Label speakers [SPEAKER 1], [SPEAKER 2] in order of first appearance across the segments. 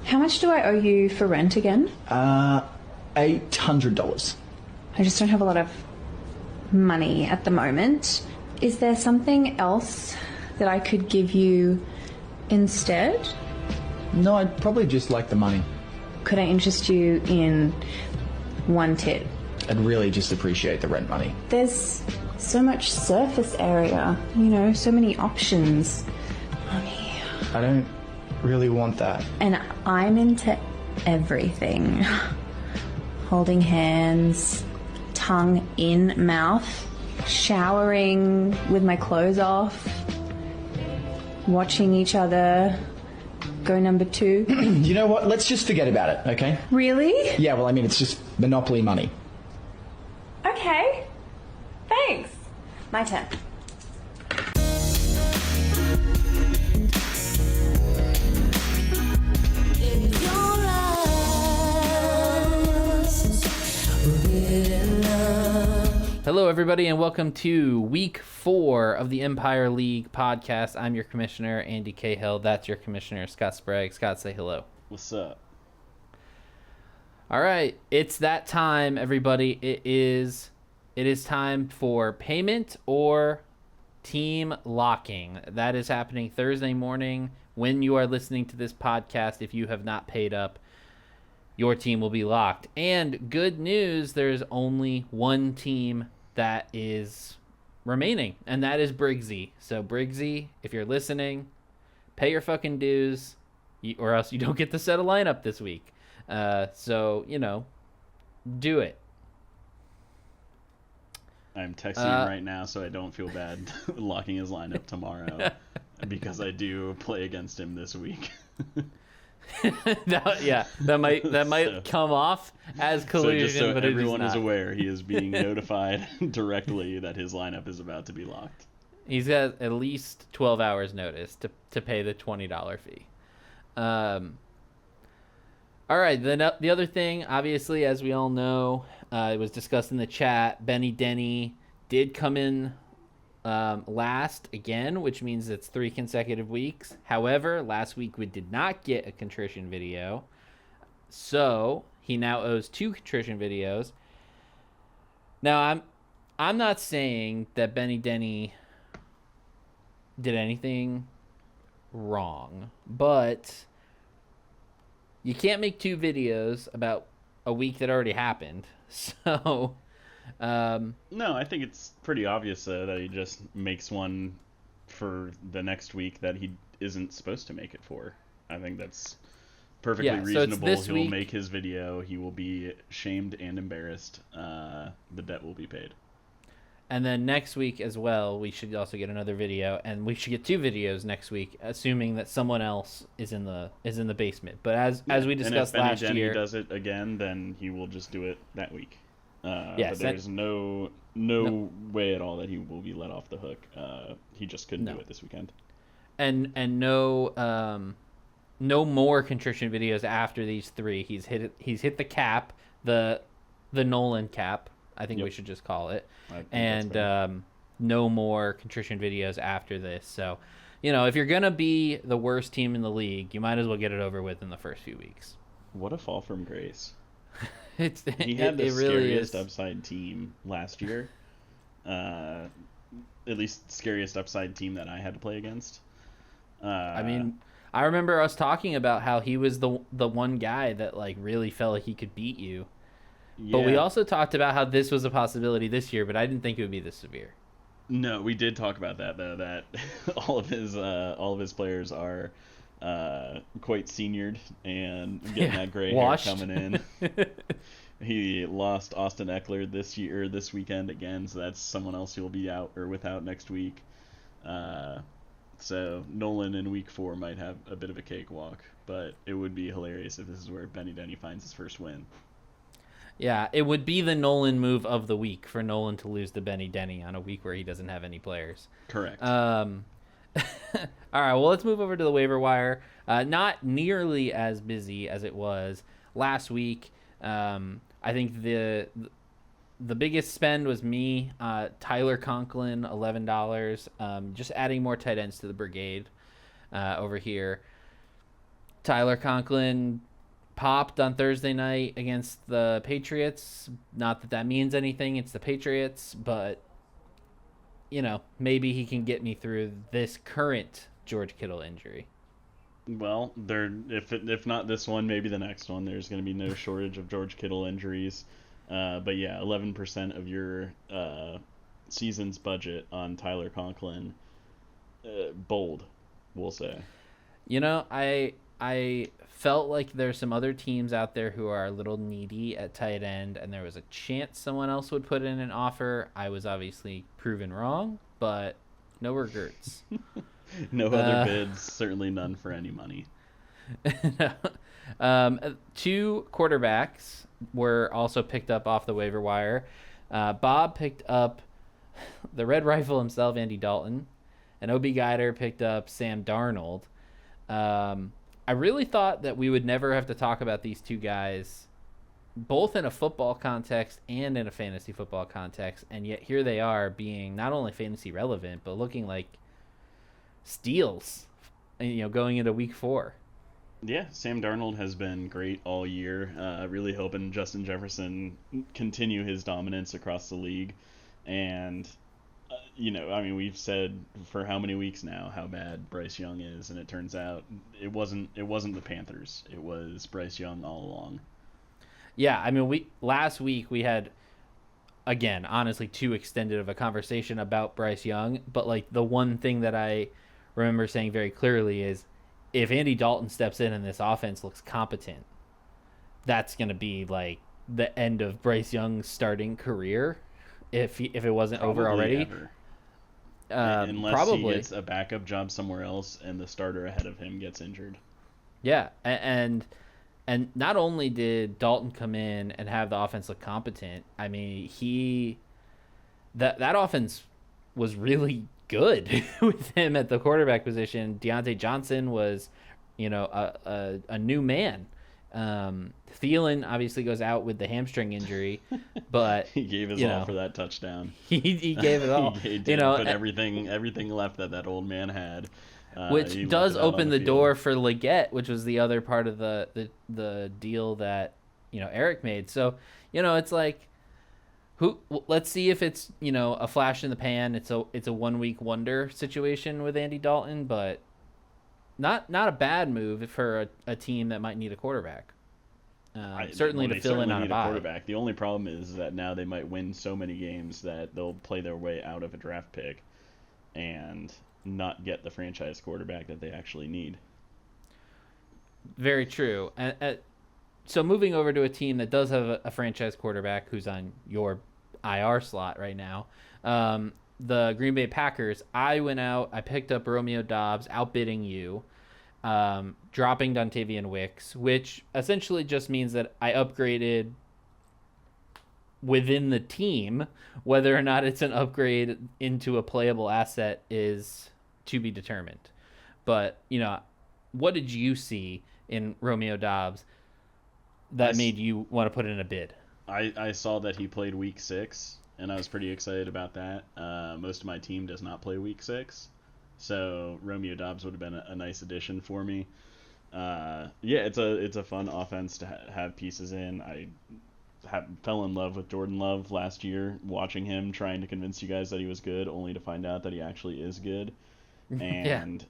[SPEAKER 1] How much do I owe you for rent again?
[SPEAKER 2] $800.
[SPEAKER 1] I just don't have a lot of money at the moment. Is there something else that I could give you instead?
[SPEAKER 2] No, I'd probably just like the money.
[SPEAKER 1] Could I interest you in one tip?
[SPEAKER 2] I'd really just appreciate the rent money.
[SPEAKER 1] There's so much surface area, so many options. Money.
[SPEAKER 2] I don't really want that.
[SPEAKER 1] And I'm into everything. Holding hands, tongue in mouth, showering with my clothes off, watching each other go number 2.
[SPEAKER 2] You know what? Let's just forget about it, okay?
[SPEAKER 1] Really?
[SPEAKER 2] Yeah, well, I mean, it's just Monopoly money.
[SPEAKER 1] Okay. Thanks. My turn.
[SPEAKER 3] Hello, everybody, and welcome to Week 4 of the Empire League podcast. I'm your commissioner, Andy Cahill. That's your commissioner, Scott Sprague. Scott, say hello.
[SPEAKER 4] What's up?
[SPEAKER 3] All right, it's that time, everybody. It is time for payment or team locking. That is happening Thursday morning when you are listening to this podcast. If you have not paid up, your team will be locked. And good news, there's only one team that is remaining, and that is Briggsy. So Briggsy, if you're listening, pay your fucking dues, or else you don't get to set a lineup this week. So, do it.
[SPEAKER 4] I'm texting him right now so I don't feel bad locking his lineup tomorrow because I do play against him this week.
[SPEAKER 3] that might come off as collusion,
[SPEAKER 4] so just so
[SPEAKER 3] but
[SPEAKER 4] everyone
[SPEAKER 3] is
[SPEAKER 4] aware, he is being notified directly that his lineup is about to be locked.
[SPEAKER 3] He's got at least 12 hours notice to pay the $20 fee. All right, the other thing, obviously, as we all know, it was discussed in the chat, Benny Denny did come in last again, which means it's 3 consecutive weeks. However, last week we did not get a contrition video, so he now owes 2 contrition videos. Now, I'm not saying that Benny Denny did anything wrong, but you can't make 2 videos about a week that already happened. So
[SPEAKER 4] no, I think it's pretty obvious that he just makes one for the next week that he isn't supposed to make it for. I think that's perfectly reasonable. He'll make his video. He will be shamed and embarrassed. The debt will be paid.
[SPEAKER 3] And then next week as well, we should also get another video, and we should get 2 videos next week, assuming that someone else is in the basement. But as we discussed last year,
[SPEAKER 4] and if Benny Denny does it again, then he will just do it that week. But there's no way at all that he will be let off the hook. He just couldn't do it this weekend.
[SPEAKER 3] And no more contrition videos after these 3. He's hit the cap, the Nolan cap, I think we should just call it. And no more contrition videos after this. So, if you're going to be the worst team in the league, you might as well get it over with in the first few weeks.
[SPEAKER 4] What a fall from grace.
[SPEAKER 3] He
[SPEAKER 4] had the scariest
[SPEAKER 3] really
[SPEAKER 4] upside team last year. At least scariest upside team that I had to play against.
[SPEAKER 3] I mean, I remember us talking about how he was the one guy that really felt like he could beat you. Yeah. But we also talked about how this was a possibility this year, but I didn't think it would be this severe.
[SPEAKER 4] No, we did talk about that though. That all of his players are quite seniored and getting that gray hair coming in. He lost Austin Eckler this weekend again, so that's someone else who will be out or without next week. So Nolan in week 4 might have a bit of a cakewalk, but it would be hilarious if this is where Benny Denny finds his first win.
[SPEAKER 3] Yeah, it would be the Nolan move of the week for Nolan to lose to Benny Denny on a week where he doesn't have any players.
[SPEAKER 4] Correct.
[SPEAKER 3] All right, well, let's move over to the waiver wire. Not nearly as busy as it was last week. I think the biggest spend was me, Tyler Conklin, $11. Just adding more tight ends to the brigade over here. Tyler Conklin popped on Thursday night against the Patriots. Not that that means anything. It's the Patriots, but maybe he can get me through this current George Kittle injury.
[SPEAKER 4] Well, if not this one, maybe the next one. There's going to be no shortage of George Kittle injuries. But yeah, 11% of your season's budget on Tyler Conklin. Bold, we'll say.
[SPEAKER 3] I felt like there's some other teams out there who are a little needy at tight end, and there was a chance someone else would put in an offer. I was obviously proven wrong, but no regrets.
[SPEAKER 4] No other bids, certainly none for any money.
[SPEAKER 3] 2 quarterbacks were also picked up off the waiver wire. Bob picked up the Red Rifle himself, Andy Dalton, and BGuider picked up Sam Darnold. I really thought that we would never have to talk about these two guys, both in a football context and in a fantasy football context, and yet here they are being not only fantasy relevant, but looking like steals, going into week 4.
[SPEAKER 4] Yeah, Sam Darnold has been great all year. Really hoping Justin Jefferson continue his dominance across the league. And, we've said for how many weeks now how bad Bryce Young is, and it turns out it wasn't the Panthers. It was Bryce Young all along.
[SPEAKER 3] Yeah, last week we had, again, honestly, too extended of a conversation about Bryce Young, but the one thing that I remember saying very clearly is if Andy Dalton steps in and this offense looks competent, that's going to be the end of Bryce Young's starting career if it wasn't
[SPEAKER 4] Probably
[SPEAKER 3] over already.
[SPEAKER 4] Ever. Unless
[SPEAKER 3] probably.
[SPEAKER 4] he gets a backup job somewhere else and the starter ahead of him gets injured.
[SPEAKER 3] Yeah, and not only did Dalton come in and have the offense look competent, that offense was really good with him at the quarterback position. Deontay Johnson was, a new man. Thielen obviously goes out with the hamstring injury, but
[SPEAKER 4] he gave his all for that touchdown.
[SPEAKER 3] He gave it all.
[SPEAKER 4] He did put everything left that old man had.
[SPEAKER 3] Which does open the door for Leggett, which was the other part of the deal that Eric made. So it's let's see if it's a flash in the pan. It's a 1 week wonder situation with Andy Dalton, but not a bad move for a team that might need a quarterback. Certainly to fill in on a bye.
[SPEAKER 4] Quarterback. The only problem is that now they might win so many games that they'll play their way out of a draft pick and not get the franchise quarterback that they actually need.
[SPEAKER 3] Very true. So moving over to a team that does have a franchise quarterback who's on your IR slot right now, the Green Bay Packers, I went out, I picked up Romeo Doubs, outbidding you, dropping Dontavian Wicks, which essentially just means that I upgraded within the team. Whether or not it's an upgrade into a playable asset is to be determined. But, what did you see in Romeo Doubs that made you want to put in a bid?
[SPEAKER 4] I saw that he played week 6, and I was pretty excited about that. Most of my team does not play week 6, so Romeo Doubs would have been a nice addition for me. It's a fun offense to have pieces in. I fell in love with Jordan Love last year, watching him trying to convince you guys that he was good, only to find out that he actually is good. And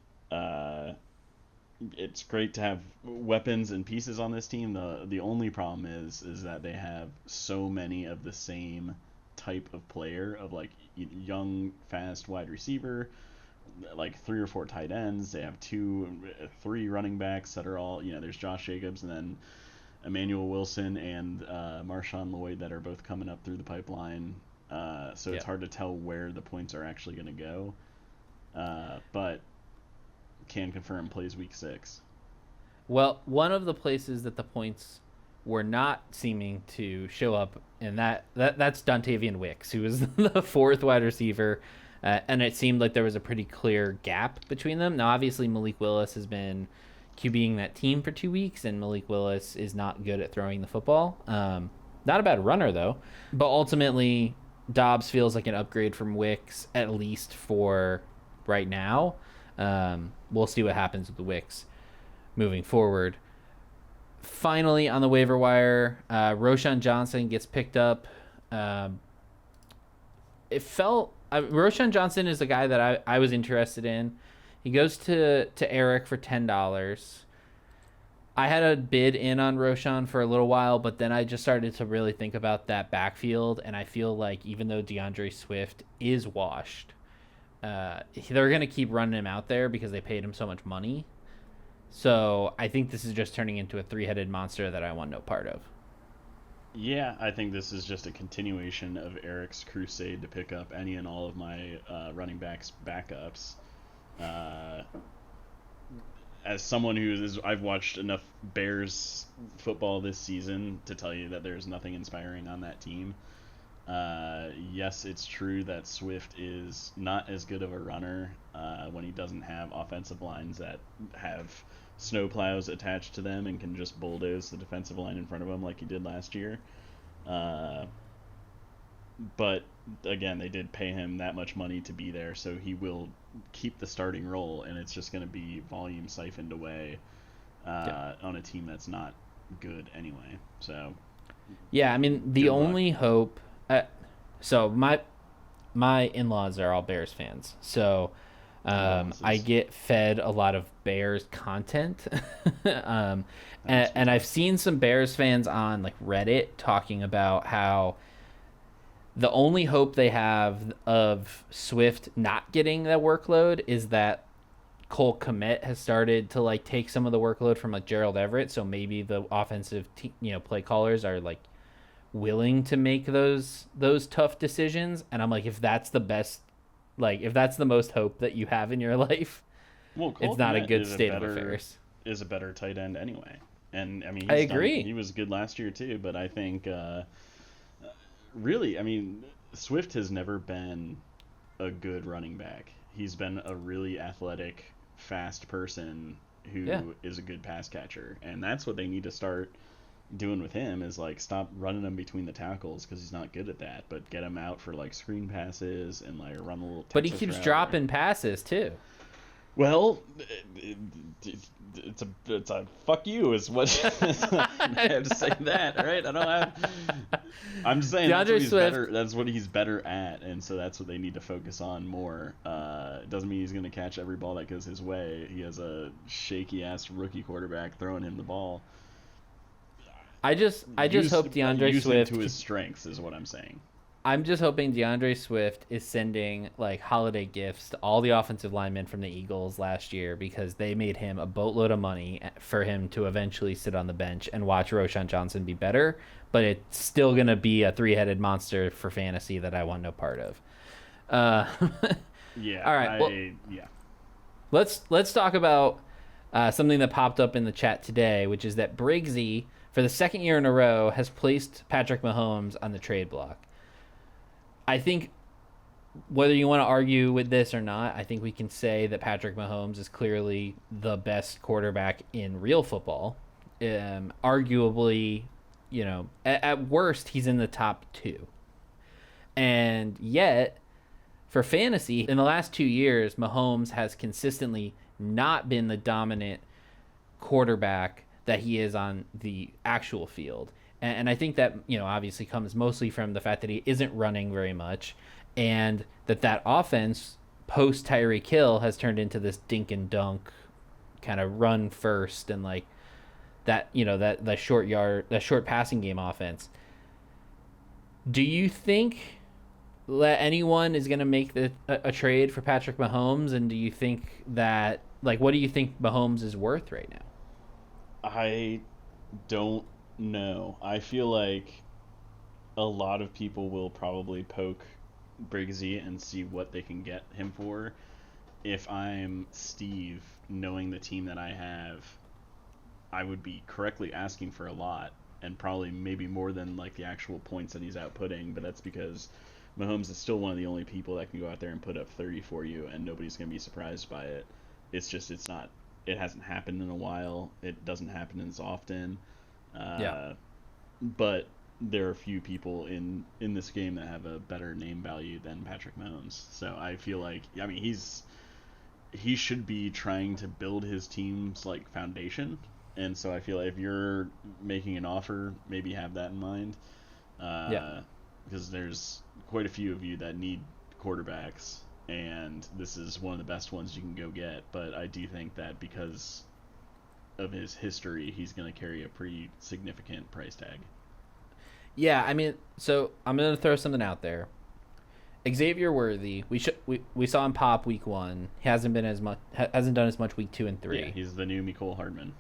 [SPEAKER 4] it's great to have weapons and pieces on this team. The only problem is that they have so many of the same type of player, of young, fast wide receiver, 3 or 4 tight ends. They have 3 running backs that are all, there's Josh Jacobs and then Emmanuel Wilson and Marshawn Lloyd that are both coming up through the pipeline. So it's hard to tell where the points are actually going to go. But can confirm plays week 6.
[SPEAKER 3] Well, one of the places that the points were not seeming to show up, and that's Dontavian Wicks, who was the 4th wide receiver, and it seemed like there was a pretty clear gap between them. Now, obviously, Malik Willis has been QBing that team for 2 weeks, and Malik Willis is not good at throwing the football. Not a bad runner, though. But ultimately, Dobbs feels like an upgrade from Wicks, at least for right now. We'll see what happens with the Wicks. moving forward. Finally, on the waiver wire, Roschon Johnson gets picked up. Roschon Johnson is a guy that I was interested in. He goes to Eric for $10. I had a bid in on Roschon for a little while, but then I just started to really think about that backfield, and I feel like even though DeAndre Swift is washed, they're going to keep running him out there because they paid him so much money. So I think this is just turning into a three-headed monster that I want no part of.
[SPEAKER 4] Yeah, I think this is just a continuation of Eric's crusade to pick up any and all of my running backs backups. As someone I've watched enough Bears football this season to tell you that there's nothing inspiring on that team. Yes, it's true that Swift is not as good of a runner when he doesn't have offensive lines that have snowplows attached to them and can just bulldoze the defensive line in front of him like he did last year. But again, they did pay him that much money to be there, so he will keep the starting role, and it's just going to be volume siphoned away on a team that's not good anyway. So
[SPEAKER 3] yeah, I mean the only hope. So my in-laws are all Bears fans, so I get fed a lot of Bears content, and I've seen some Bears fans on like Reddit talking about how the only hope they have of Swift not getting that workload is that Cole Kmet has started to like take some of the workload from like Gerald Everett. So maybe the offensive play callers are like willing to make those tough decisions. And I'm like, if that's the best, like if that's the most hope that you have in your life,
[SPEAKER 4] well, Cole
[SPEAKER 3] it's not
[SPEAKER 4] Kmet
[SPEAKER 3] a good state of affairs.
[SPEAKER 4] Is a better tight end anyway. And I mean,
[SPEAKER 3] I agree.
[SPEAKER 4] He was good last year too, but I think really, I mean, Swift has never been a good running back. He's been a really athletic, fast person who is a good pass catcher, and that's what they need to start doing with him is like stop running him between the tackles because he's not good at that, but get him out for like screen passes and like run a little Texas
[SPEAKER 3] but he keeps dropping passes too.
[SPEAKER 4] Well, it's a fuck you is what I have to say that, right? I'm just saying that's what he's better at, and so that's what they need to focus on more. It doesn't mean he's going to catch every ball that goes his way. He has a shaky ass rookie quarterback throwing him the ball.
[SPEAKER 3] I just hope DeAndre Swift
[SPEAKER 4] to his strengths is what I'm saying.
[SPEAKER 3] I'm just hoping DeAndre Swift is sending like holiday gifts to all the offensive linemen from the Eagles last year because they made him a boatload of money for him to eventually sit on the bench and watch Roschon Johnson be better. But it's still going to be a three-headed monster for fantasy that I want no part of.
[SPEAKER 4] Yeah.
[SPEAKER 3] All right. Let's talk about something that popped up in the chat today, which is that Briggsy, for the second year in a row, has placed Patrick Mahomes on the trade block. I think whether you want to argue with this or not, I think we can say that Patrick Mahomes is clearly the best quarterback in real football. Arguably, at worst, he's in the top two. And yet, for fantasy, in the last 2 years, Mahomes has consistently not been the dominant quarterback that he is on the actual field. And I think that, obviously comes mostly from the fact that he isn't running very much and that offense post Tyreek Hill has turned into this dink and dunk kind of run first and like that, that short passing game offense. Do you think that anyone is going to make a trade for Patrick Mahomes? And do you think that, like, what do you think Mahomes is worth right now?
[SPEAKER 4] I don't know. I feel like a lot of people will probably poke Briggsy and see what they can get him for. If I'm Steve, knowing the team that I have, I would be correctly asking for a lot, and probably maybe more than like the actual points that he's outputting, but that's because Mahomes is still one of the only people that can go out there and put up 30 for you, and nobody's going to be surprised by it. It hasn't happened in a while. It doesn't happen as often. But there are a few people in this game that have a better name value than Patrick Mahomes. So I feel like, I mean, he should be trying to build his team's like foundation. And so I feel like if you're making an offer, maybe have that in mind. Because there's quite a few of you that need quarterbacks, and this is one of the best ones you can go get. But I do think that because of his history, he's going to carry a pretty significant price tag.
[SPEAKER 3] Yeah, I mean, so I'm going to throw something out there. Xavier Worthy, we saw him pop week 1. He hasn't done as much week 2 and 3.
[SPEAKER 4] Yeah, he's the new Mecole Hardman.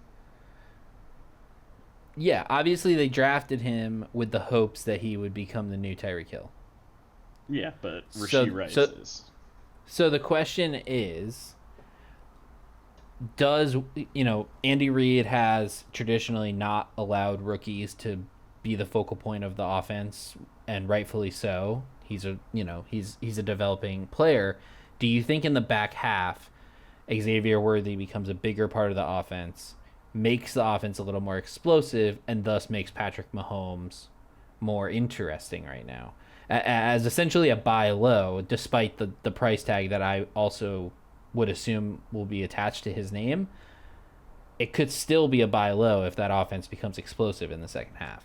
[SPEAKER 3] Yeah, obviously they drafted him with the hopes that he would become the new Tyreek Hill.
[SPEAKER 4] Yeah, but Rashee Rice is.
[SPEAKER 3] So the question is, does, Andy Reid has traditionally not allowed rookies to be the focal point of the offense, and rightfully so. He's a developing player. Do you think in the back half, Xavier Worthy becomes a bigger part of the offense, makes the offense a little more explosive, and thus makes Patrick Mahomes more interesting right now as essentially a buy low, despite the price tag that I also would assume will be attached to his name? It could still be a buy low if that offense becomes explosive in the second half.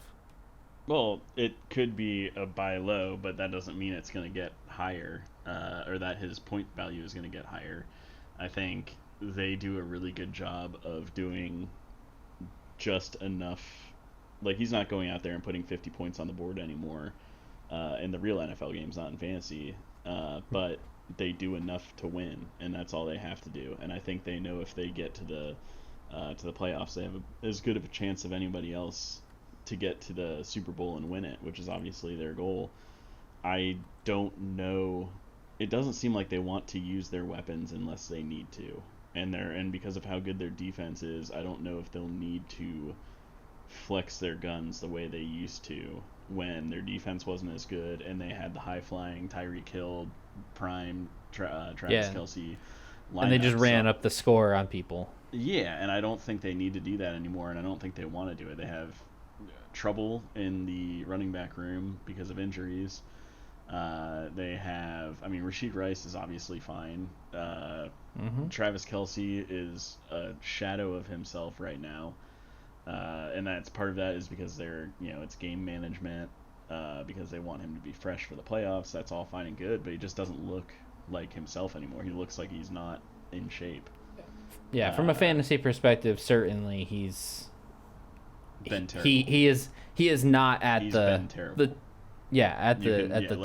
[SPEAKER 4] Well, it could be a buy low, but that doesn't mean it's going to get higher, or that his point value is going to get higher. I think they do a really good job of doing just enough. Like, he's not going out there and putting 50 points on the board anymore in the real NFL games, not in fantasy. But they do enough to win, and that's all they have to do. And I think they know if they get to the playoffs, they have as good of a chance of anybody else to get to the Super Bowl and win it, which is obviously their goal. I don't know. It doesn't seem like they want to use their weapons unless they need to. And because of how good their defense is, I don't know if they'll need to flex their guns the way they used to when their defense wasn't as good and they had the high-flying Tyreek Hill, prime Travis Kelce lineup.
[SPEAKER 3] And they just ran up the score on people.
[SPEAKER 4] Yeah, and I don't think they need to do that anymore, and I don't think they want to do it. They have trouble in the running back room because of injuries. They have, Rashee Rice is obviously fine. Travis Kelce is a shadow of himself right now. And that's part of that is because it's game management, because they want him to be fresh for the playoffs. That's all fine and good, but he just doesn't look like himself anymore. He looks like he's not in shape.
[SPEAKER 3] Yeah, from a fantasy perspective, certainly he's
[SPEAKER 4] been terrible.
[SPEAKER 3] He is not at
[SPEAKER 4] he's
[SPEAKER 3] the
[SPEAKER 4] been terrible.
[SPEAKER 3] the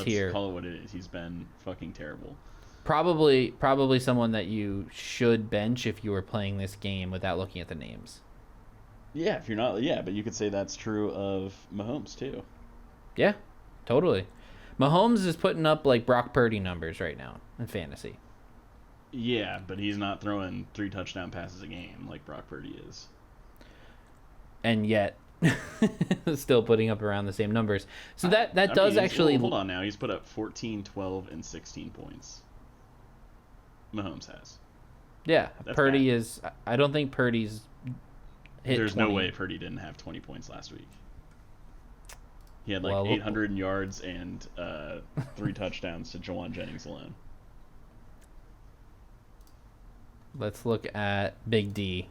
[SPEAKER 3] tier.
[SPEAKER 4] Let's call it what it is. He's been fucking terrible.
[SPEAKER 3] Probably someone that you should bench if you were playing this game without looking at the names.
[SPEAKER 4] Yeah, if you're not, but you could say that's true of Mahomes too.
[SPEAKER 3] Yeah, totally. Mahomes is putting up like Brock Purdy numbers right now in fantasy.
[SPEAKER 4] Yeah, but he's not throwing 3 touchdown passes a game like Brock Purdy is.
[SPEAKER 3] And yet, still putting up around the same numbers. So that does actually...
[SPEAKER 4] Hold on now. He's put up 14, 12, and 16 points. Mahomes has.
[SPEAKER 3] Yeah,
[SPEAKER 4] That's
[SPEAKER 3] Purdy
[SPEAKER 4] bad.
[SPEAKER 3] is... I don't think Purdy's hit
[SPEAKER 4] There's
[SPEAKER 3] 20.
[SPEAKER 4] no way Purdy didn't have 20 points last week. He had 800 yards and 3 touchdowns to Jawan Jennings alone.
[SPEAKER 3] Let's look at Big D.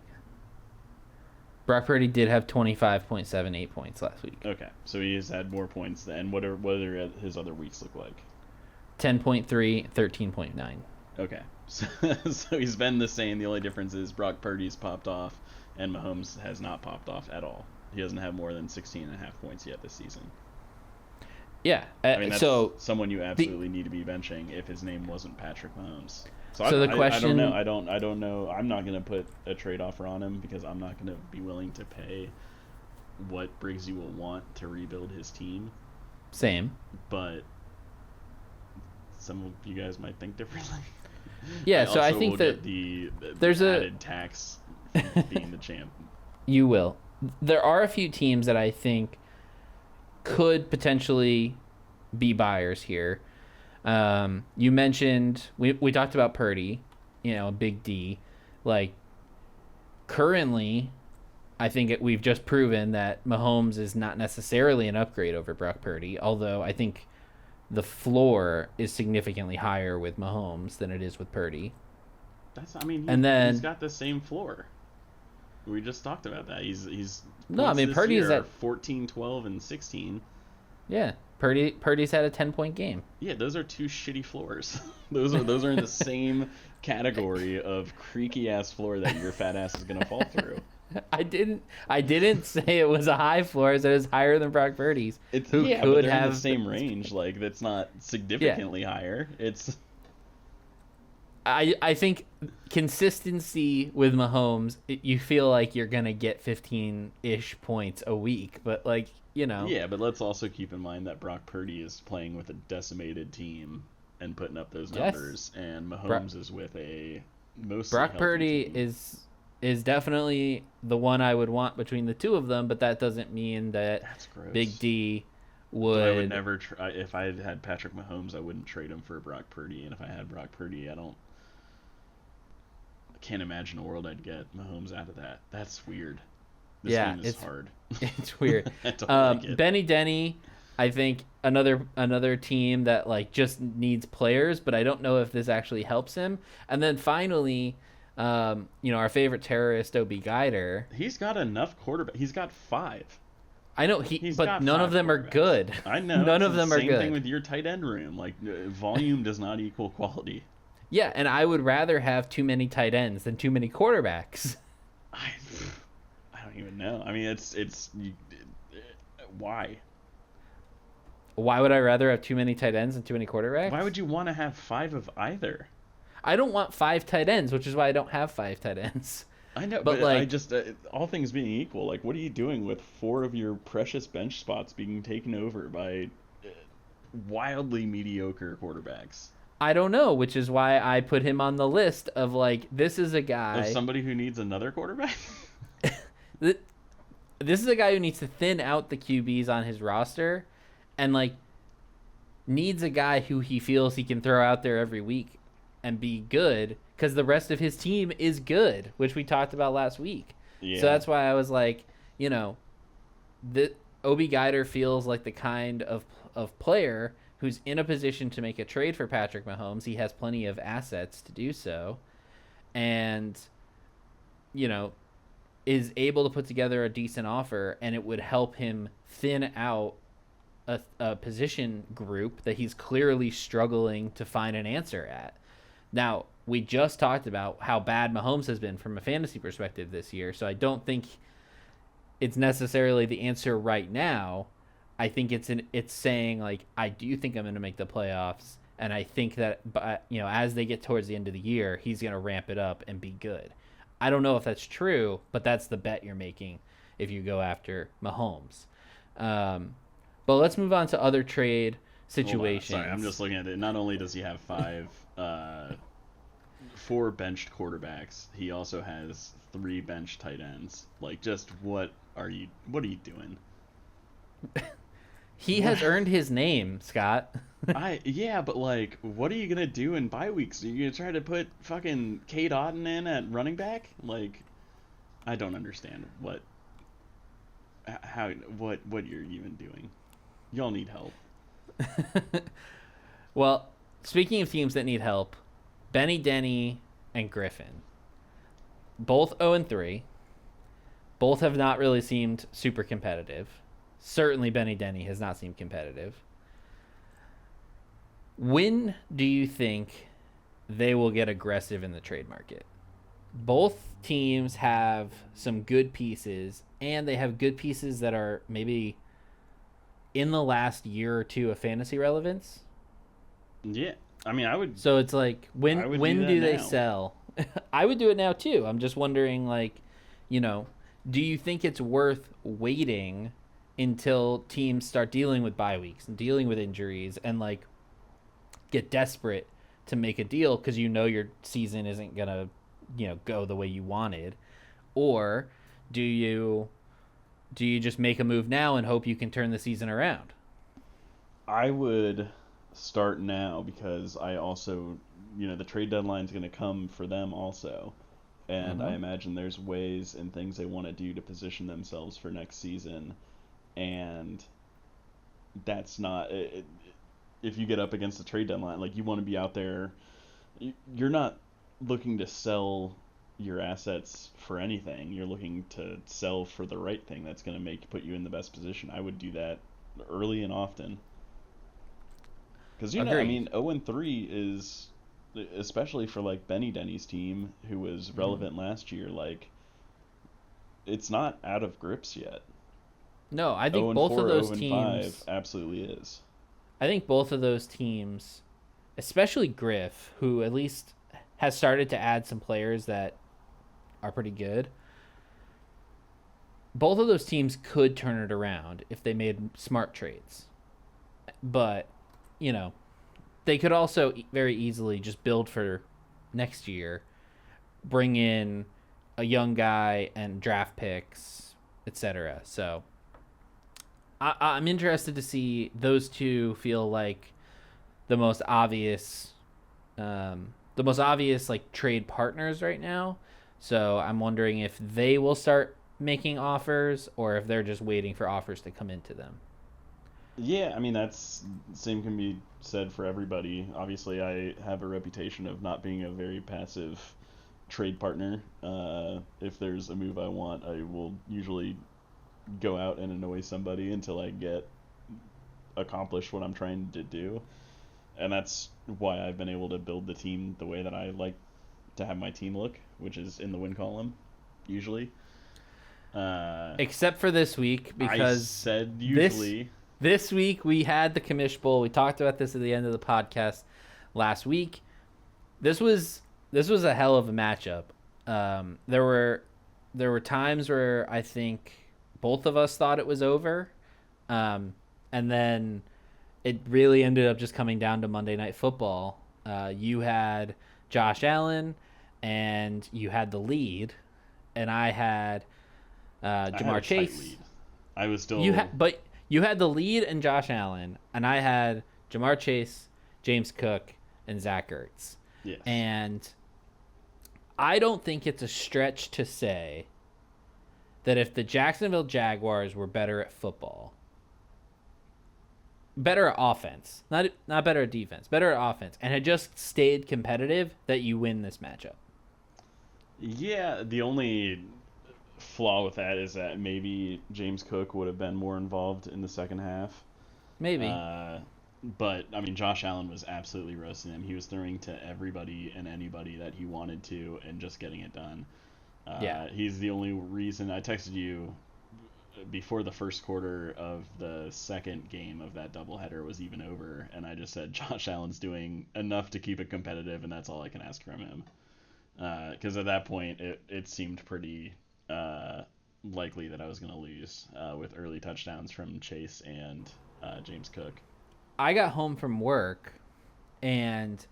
[SPEAKER 3] Brock Purdy did have 25.78 points last week.
[SPEAKER 4] Okay, so he has had more points than what are his other weeks look like?
[SPEAKER 3] 10.3, 13.9.
[SPEAKER 4] Okay, so he's been the same. The only difference is Brock Purdy's popped off, and Mahomes has not popped off at all. He doesn't have more than 16.5 points yet this season.
[SPEAKER 3] Yeah,
[SPEAKER 4] that's
[SPEAKER 3] so
[SPEAKER 4] someone you absolutely need to be benching if his name wasn't Patrick Mahomes.
[SPEAKER 3] The question...
[SPEAKER 4] I don't know. I'm not going to put a trade offer on him because I'm not going to be willing to pay what Briggsy will want to rebuild his team.
[SPEAKER 3] Same.
[SPEAKER 4] But some of you guys might think differently.
[SPEAKER 3] Yeah, so I think that
[SPEAKER 4] there's added tax from being the champ.
[SPEAKER 3] You will. There are a few teams that I think could potentially be buyers here. You mentioned we talked about Purdy, Big D. Like, currently, I think we've just proven that Mahomes is not necessarily an upgrade over Brock Purdy, although I think the floor is significantly higher with Mahomes than it is with Purdy.
[SPEAKER 4] He's got the same floor. We just talked about that. He's
[SPEAKER 3] no, I mean Purdy's at
[SPEAKER 4] 14, 12, and 16.
[SPEAKER 3] Yeah, Purdy's had a 10-point game.
[SPEAKER 4] Yeah, those are two shitty floors. those are in the same category of creaky ass floor that your fat ass is gonna fall through.
[SPEAKER 3] I didn't say it was a high floor. I said it was higher than Brock Purdy's.
[SPEAKER 4] But they're in the same range. Like that's not significantly higher. It's.
[SPEAKER 3] I think consistency with Mahomes, you feel like you're going to get 15-ish points a week. But, like, you know.
[SPEAKER 4] Yeah, but let's also keep in mind that Brock Purdy is playing with a decimated team and putting up those numbers. Yes. And Mahomes is with a mostly
[SPEAKER 3] Brock Purdy
[SPEAKER 4] team.
[SPEAKER 3] is definitely the one I would want between the two of them. But that doesn't mean that Big D would.
[SPEAKER 4] I would never try. If I had Patrick Mahomes, I wouldn't trade him for Brock Purdy. And if I had Brock Purdy, I can't imagine a world I'd get Mahomes out of that. That's weird. This game is hard.
[SPEAKER 3] It's weird.
[SPEAKER 4] I don't like it.
[SPEAKER 3] Benny Denny, I think another team that like just needs players, but I don't know if this actually helps him. And then finally, our favorite terrorist BGuider.
[SPEAKER 4] He's got enough quarterback. He's got 5.
[SPEAKER 3] I know but none of them are good.
[SPEAKER 4] I know.
[SPEAKER 3] None of them are good.
[SPEAKER 4] Same thing with your tight end room. Like volume does not equal quality.
[SPEAKER 3] Yeah, and I would rather have too many tight ends than too many quarterbacks.
[SPEAKER 4] I don't even know. I mean, it's why?
[SPEAKER 3] Why would I rather have too many tight ends than too many quarterbacks?
[SPEAKER 4] Why would you want to have 5 of either?
[SPEAKER 3] I don't want 5 tight ends, which is why I don't have 5 tight ends.
[SPEAKER 4] I know, but like, I just all things being equal, like, what are you doing with 4 of your precious bench spots being taken over by wildly mediocre quarterbacks?
[SPEAKER 3] I don't know, which is why I put him on the list of, like, this is a guy...
[SPEAKER 4] Of somebody who needs another quarterback?
[SPEAKER 3] This is a guy who needs to thin out the QBs on his roster and, like, needs a guy who he feels he can throw out there every week and be good because the rest of his team is good, which we talked about last week. Yeah. So that's why I was like, BGuider feels like the kind of player who's in a position to make a trade for Patrick Mahomes. He has plenty of assets to do so. And, is able to put together a decent offer, and it would help him thin out a position group that he's clearly struggling to find an answer at. Now, we just talked about how bad Mahomes has been from a fantasy perspective this year, so I don't think it's necessarily the answer right now. I think it's saying, like, I do think I'm going to make the playoffs, and I think that, as they get towards the end of the year, he's going to ramp it up and be good. I don't know if that's true, but that's the bet you're making if you go after Mahomes. But let's move on to other trade situations.
[SPEAKER 4] Sorry, I'm just looking at it. Not only does he have 4 benched quarterbacks, he also has 3 benched tight ends. Like, just what are you doing?
[SPEAKER 3] He has earned his name, Scott.
[SPEAKER 4] Yeah, but like, what are you gonna do in bye weeks? Are you gonna try to put fucking Cade Otton in at running back? Like, I don't understand what you're even doing. Y'all need help.
[SPEAKER 3] Well, speaking of teams that need help, Benny Denny and Griffin, both 0-3. Both have not really seemed super competitive. Certainly Benny Denny has not seemed competitive. When do you think they will get aggressive in the trade market? Both teams have some good pieces, and they have good pieces that are maybe in the last year or two of fantasy relevance.
[SPEAKER 4] Yeah. I mean, I would...
[SPEAKER 3] So it's like, when do they sell? I would do it now, too. I'm just wondering, like, do you think it's worth waiting until teams start dealing with bye weeks and dealing with injuries and, like, get desperate to make a deal because your season isn't going to, go the way you wanted? Or do you just make a move now and hope you can turn the season around?
[SPEAKER 4] I would start now because I also, the trade deadline is going to come for them also. And I imagine there's ways and things they want to do to position themselves for next season. And that's not... if you get up against the trade deadline, like, you want to be out there... You're not looking to sell your assets for anything. You're looking to sell for the right thing that's going to put you in the best position. I would do that early and often. Because, I mean, 0-3 is, especially for, like, Benny Denny's team, who was relevant last year, like, it's not out of grips yet.
[SPEAKER 3] No, I think both of those
[SPEAKER 4] 0-5
[SPEAKER 3] teams
[SPEAKER 4] absolutely is.
[SPEAKER 3] I think both of those teams, especially Griff, who at least has started to add some players that are pretty good. Both of those teams could turn it around if they made smart trades. But, they could also very easily just build for next year, bring in a young guy and draft picks, etc. So I'm interested to see those two feel like the most obvious like trade partners right now. So I'm wondering if they will start making offers or if they're just waiting for offers to come into them.
[SPEAKER 4] Yeah, I mean, same can be said for everybody. Obviously, I have a reputation of not being a very passive trade partner. If there's a move I want, I will usually go out and annoy somebody until I accomplish what I'm trying to do. And that's why I've been able to build the team the way that I like to have my team look, which is in the win column, usually.
[SPEAKER 3] Except for this week, because
[SPEAKER 4] I said usually.
[SPEAKER 3] This week we had the Commish Bowl. We talked about this at the end of the podcast last week. This was a hell of a matchup. There were times where I think both of us thought it was over, and then it really ended up just coming down to Monday Night Football. You had Josh Allen, and you had the lead, and I had Jamar Chase.
[SPEAKER 4] Lead. I was still.
[SPEAKER 3] But you had the lead and Josh Allen, and I had Jamar Chase, James Cook, and Zach Ertz.
[SPEAKER 4] Yes.
[SPEAKER 3] And I don't think it's a stretch to say that if the Jacksonville Jaguars were better at football, better at offense, not better at defense, better at offense, and had just stayed competitive, that you win this matchup.
[SPEAKER 4] Yeah, the only flaw with that is that maybe James Cook would have been more involved in the second half.
[SPEAKER 3] Maybe.
[SPEAKER 4] But, I mean, Josh Allen was absolutely roasting him. He was throwing to everybody and anybody that he wanted to and just getting it done.
[SPEAKER 3] Yeah.
[SPEAKER 4] He's the only reason I texted you before the first quarter of the second game of that doubleheader was even over, and I just said Josh Allen's doing enough to keep it competitive, and that's all I can ask from him. Because at that point, it seemed pretty likely that I was going to lose with early touchdowns from Chase and James Cook.
[SPEAKER 3] I got home from work, and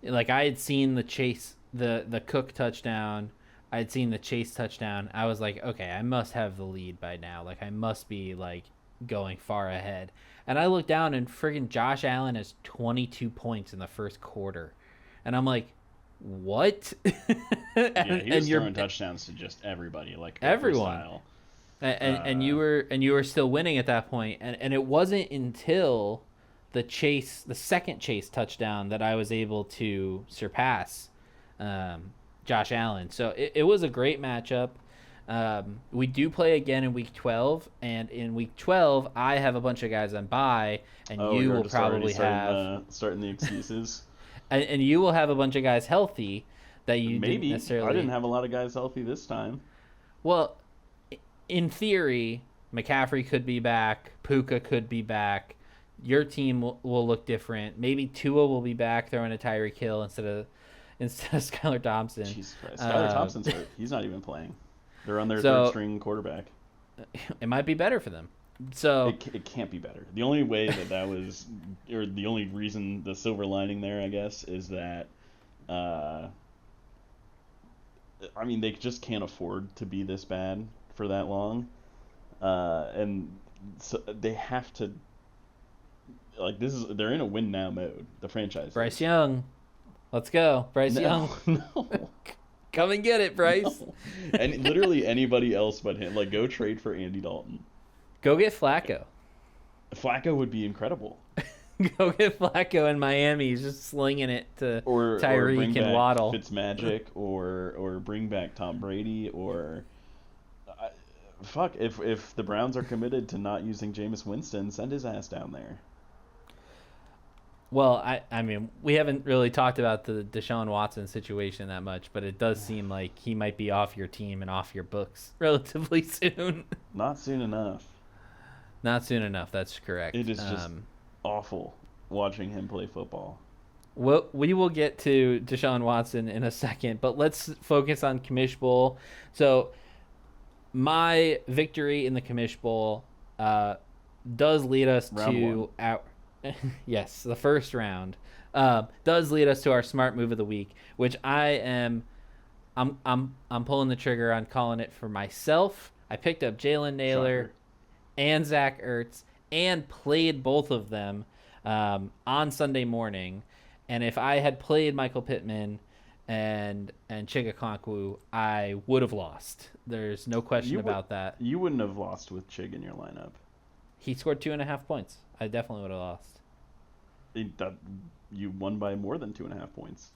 [SPEAKER 3] like I had seen the Chase, the Cook touchdown. I had seen the Chase touchdown. I was like, okay, I must have the lead by now. Like, I must be like going far ahead. And I look down, and friggin' Josh Allen has 22 points in the first quarter, and I'm like, what?
[SPEAKER 4] Yeah, he was throwing touchdowns to just everybody, like
[SPEAKER 3] everyone.
[SPEAKER 4] Style.
[SPEAKER 3] And you were still winning at that point, and it wasn't until the second Chase touchdown that I was able to surpass Josh Allen. So it was a great matchup. We do play again in week 12, and in week 12 I have a bunch of guys on bye, and you will probably have
[SPEAKER 4] starting the excuses.
[SPEAKER 3] and you will have a bunch of guys healthy that you
[SPEAKER 4] maybe
[SPEAKER 3] didn't necessarily.
[SPEAKER 4] I didn't have a lot of guys healthy this time.
[SPEAKER 3] Well, in theory, McCaffrey could be back, Puka could be back. Your team will look different. Maybe Tua will be back throwing a Tyreek Hill instead of Skylar Thompson.
[SPEAKER 4] Jesus Christ. Skylar Thompson's hurt. He's not even playing. They're on their third string quarterback.
[SPEAKER 3] It might be better for them. So
[SPEAKER 4] it can't be better. The only way that was, or the only reason, the silver lining there, I guess, is that, I mean, they just can't afford to be this bad for that long, and so they have to. Like, they're in a win now mode. The franchise.
[SPEAKER 3] Bryce Young, let's go, Bryce Young.
[SPEAKER 4] No.
[SPEAKER 3] Come and get it, Bryce.
[SPEAKER 4] No. And literally anybody else but him. Like, go trade for Andy Dalton.
[SPEAKER 3] Go get Flacco.
[SPEAKER 4] Flacco would be incredible.
[SPEAKER 3] Go get Flacco in Miami. He's just slinging it to Tyreek and Waddle.
[SPEAKER 4] Fitzmagic, or bring back Tom Brady, or fuck, if the Browns are committed to not using Jameis Winston, send his ass down there.
[SPEAKER 3] Well, I mean, we haven't really talked about the Deshaun Watson situation that much, but it does seem like he might be off your team and off your books relatively soon.
[SPEAKER 4] Not soon enough.
[SPEAKER 3] Not soon enough, that's correct.
[SPEAKER 4] It is just awful watching him play football.
[SPEAKER 3] Well, we will get to Deshaun Watson in a second, but let's focus on Commish Bowl. So, my victory in the Commish Bowl does lead us to our yes, the first round does lead us to our smart move of the week, which I'm pulling the trigger on calling it for myself. I picked up Jalen Naylor and Zach Ertz and played both of them on Sunday morning. And if I had played Michael Pittman and Chigakonkwo, I would have lost. There's no question about that.
[SPEAKER 4] You wouldn't have lost with Chig in your lineup.
[SPEAKER 3] He scored 2.5 points. I definitely would have lost.
[SPEAKER 4] You won by more than 2.5 points.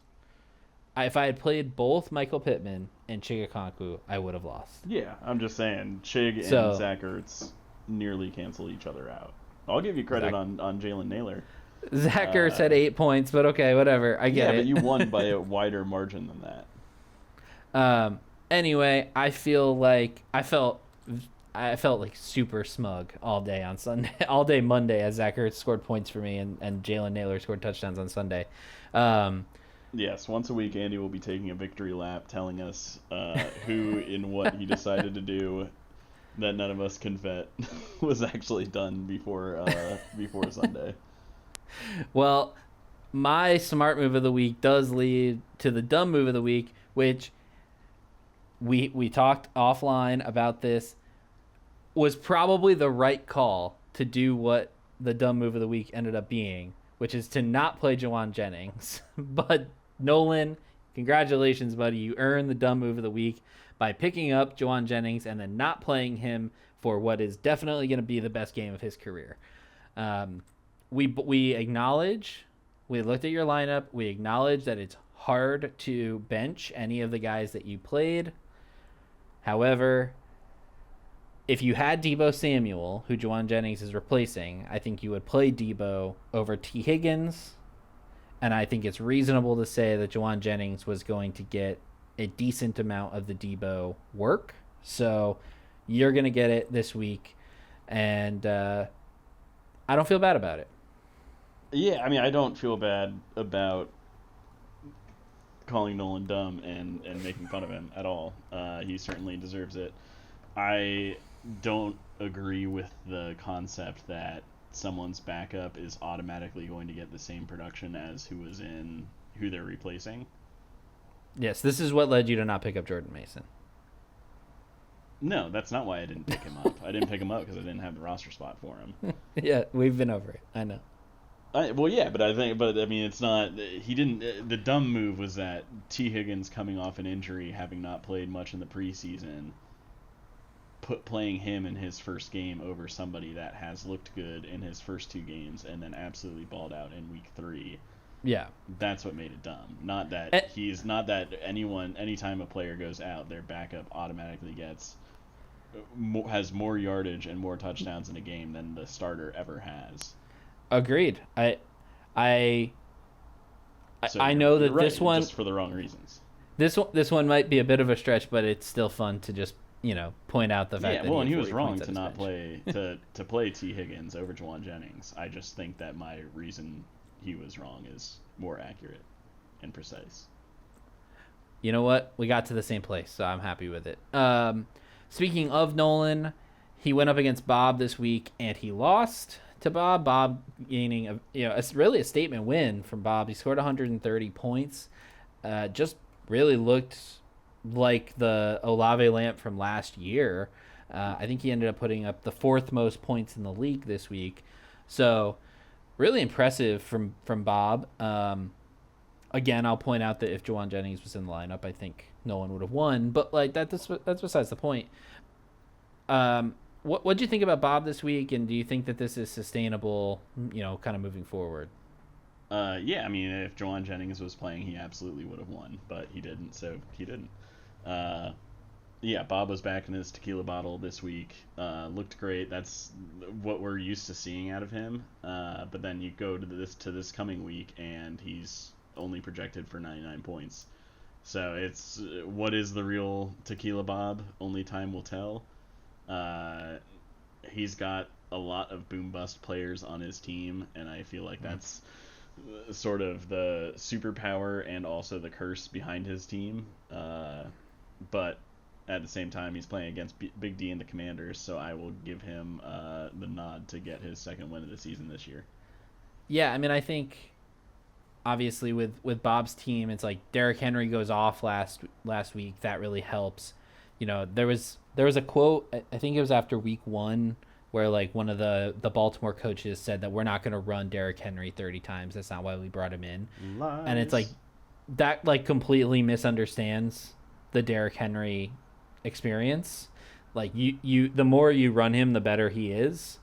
[SPEAKER 3] If I had played both Michael Pittman and Chigakonkwo, I would have lost.
[SPEAKER 4] Yeah, I'm just saying, Chig and Zach Ertz nearly cancel each other out. I'll give you credit on Jalen Naylor.
[SPEAKER 3] Zach Ertz had 8 points, but okay, whatever. I get it.
[SPEAKER 4] Yeah, but you won by a wider margin than that.
[SPEAKER 3] Anyway, I felt like super smug all day on Sunday, all day Monday, as Zach Ertz scored points for me and Jalen Naylor scored touchdowns on Sunday.
[SPEAKER 4] Yes, once a week, Andy will be taking a victory lap, telling us who and what he decided to do that none of us can vet was actually done before Sunday.
[SPEAKER 3] Well, my smart move of the week does lead to the dumb move of the week, which we talked offline about. This was probably the right call to do what the dumb move of the week ended up being, which is to not play Juwan Jennings. But Nolan, congratulations, buddy. You earned the dumb move of the week by picking up Juwan Jennings and then not playing him for what is definitely going to be the best game of his career. We acknowledge, we looked at your lineup, we acknowledge that it's hard to bench any of the guys that you played. However, if you had Deebo Samuel, who Juwan Jennings is replacing, I think you would play Deebo over T. Higgins. And I think it's reasonable to say that Juwan Jennings was going to get a decent amount of the Deebo work. So you're going to get it this week. And I don't feel bad about it.
[SPEAKER 4] Yeah, I mean, I don't feel bad about calling Nolan dumb and making fun of him at all. He certainly deserves it. I don't agree with the concept that someone's backup is automatically going to get the same production as who they're replacing.
[SPEAKER 3] Yes, this is what led you to not pick up Jordan Mason.
[SPEAKER 4] No, that's not why I didn't pick him up. I didn't pick him up because I didn't have the roster spot for him.
[SPEAKER 3] Yeah, we've been over it. I know.
[SPEAKER 4] It's not. He didn't. The dumb move was that T. Higgins, coming off an injury, having not played much in the preseason, playing him in his first game over somebody that has looked good in his first 2 games and then absolutely balled out in week 3.
[SPEAKER 3] Yeah,
[SPEAKER 4] that's what made it dumb. Not that anytime a player goes out, their backup automatically has more yardage and more touchdowns in a game than the starter ever has.
[SPEAKER 3] Agreed. I know that
[SPEAKER 4] right,
[SPEAKER 3] this one,
[SPEAKER 4] just for the wrong reasons.
[SPEAKER 3] This one might be a bit of a stretch, but it's still fun to just point out the fact that
[SPEAKER 4] he was wrong to not play to play T. Higgins over Juwan Jennings. I just think that my reason he was wrong is more accurate and precise.
[SPEAKER 3] You know what? We got to the same place, so I'm happy with it. Speaking of Nolan, he went up against Bob this week and he lost to Bob. Bob gaining really a statement win from Bob. He scored 130 points. Just really looked like the Olave Lamp from last year. I think he ended up putting up the 4th most points in the league this week. So really impressive from Bob. Again, I'll point out that if Juwan Jennings was in the lineup, I think Nolan would have won. But that's besides the point. what do you think about Bob this week, and do you think that this is sustainable, kind of moving forward?
[SPEAKER 4] Yeah, I mean, if Jawan Jennings was playing, he absolutely would have won, but he didn't, so he didn't. Yeah, Bob was back in his tequila bottle this week. Looked great. That's what we're used to seeing out of him. But then you go to this coming week, and he's only projected for 99 points. So it's what is the real tequila Bob? Only time will tell. He's got a lot of boom bust players on his team, and I feel like that's sort of the superpower and also the curse behind his team. But at the same time, he's playing against Big D and the Commanders, so I will give him the nod to get his second win of the season this year.
[SPEAKER 3] Yeah, I mean, I think obviously with Bob's team, it's like Derrick Henry goes off last week. That really helps. There was a quote, I think it was after week 1, where like one of the Baltimore coaches said that we're not going to run Derrick Henry 30 times. That's not why we brought him in.
[SPEAKER 4] Lies.
[SPEAKER 3] And it's like that like completely misunderstands the Derrick Henry experience. Like you the more you run him, the better he is,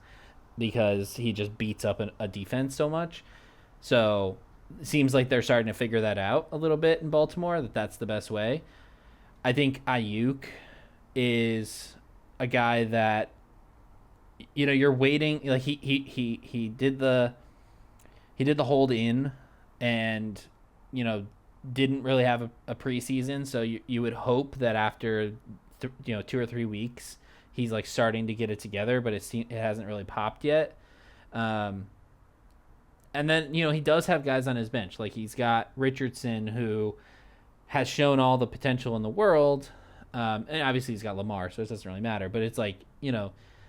[SPEAKER 3] because he just beats up a defense so much. So it seems like they're starting to figure that out a little bit in Baltimore, that's the best way. I think Ayuk is a guy that you're waiting, like he did the hold in, and didn't really have a preseason, so you would hope that after 2 or 3 weeks he's like starting to get it together, but it hasn't really popped yet. And then he does have guys on his bench, like he's got Richardson, who has shown all the potential in the world, and obviously he's got Lamar, so it doesn't really matter, but it's like